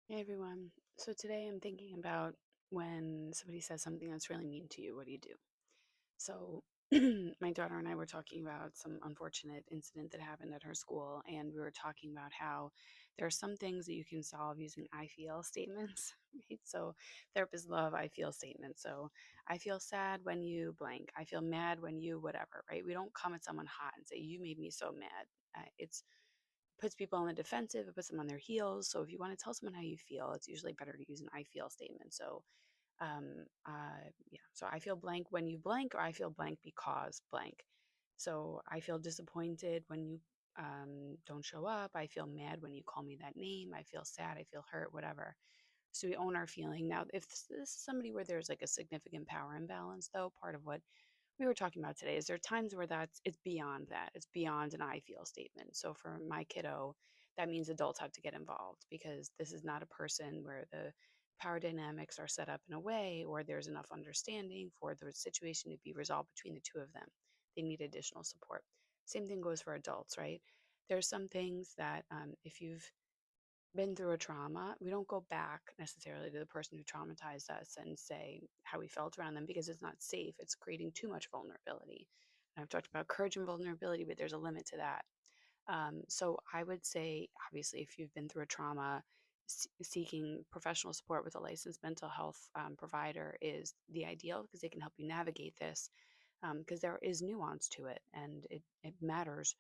Hey everyone. So today I'm thinking about when somebody says something that's really mean to you, what do you do? So my daughter and I were talking about some unfortunate incident that happened at her school, and we were talking about how there are some things that you can solve using I feel statements. Right? So therapists love I feel statements. So I feel sad when you blank. I feel mad when you whatever, right? We don't come at someone hot and say, you made me so mad. It's puts people on the defensive, it puts them on their heels. So if you want to tell someone how you feel, it's usually better to use an I feel statement. So yeah, so I feel blank when you blank, or I feel blank because blank. So I feel disappointed when you don't show up. I feel mad when you call me that name. I feel sad. I feel hurt, whatever. So we own our feeling. Now, if this is somebody where there's like a significant power imbalance, though, part of what we were talking about today is there are times where it's beyond that. It's beyond an I feel statement. So for my kiddo, that means adults have to get involved because this is not a person where the power dynamics are set up in a way or there's enough understanding for the situation to be resolved between the two of them. They need additional support. Same thing goes for adults, right? There's some things that if you've been through a trauma, we don't go back necessarily to the person who traumatized us and say how we felt around them because it's not safe. It's creating too much vulnerability. And I've talked about courage and vulnerability, but there's a limit to that. So I would say, obviously, if you've been through a trauma, seeking professional support with a licensed mental health provider is the ideal because they can help you navigate this. Because there is nuance to it, and it matters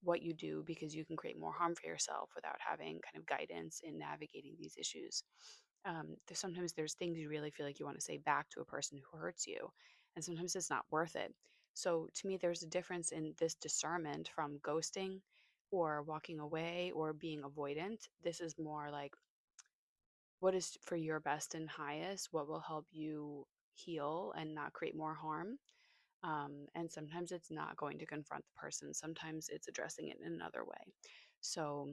what you do because you can create more harm for yourself without having kind of guidance in navigating these issues. Sometimes there's things you really feel like you want to say back to a person who hurts you, and sometimes it's not worth it. So to me, there's a difference in this discernment from ghosting or walking away or being avoidant. This is more like what is for your best and highest, what will help you heal and not create more harm. And sometimes it's not going to confront the person. Sometimes it's addressing it in another way. So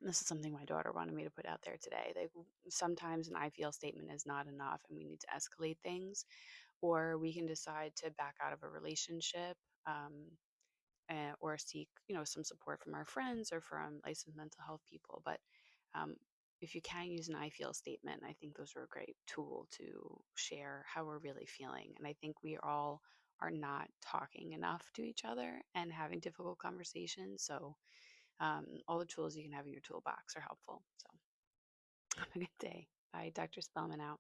this is something my daughter wanted me to put out there today. Like sometimes an I feel statement is not enough and we need to escalate things, or we can decide to back out of a relationship. Or seek some support from our friends or from licensed mental health people. But um, if you can use an I feel statement, I think those are a great tool to share how we're really feeling. And I think we all are not talking enough to each other and having difficult conversations. So all the tools you can have in your toolbox are helpful. So have a good day. Bye. Dr. Spellman out.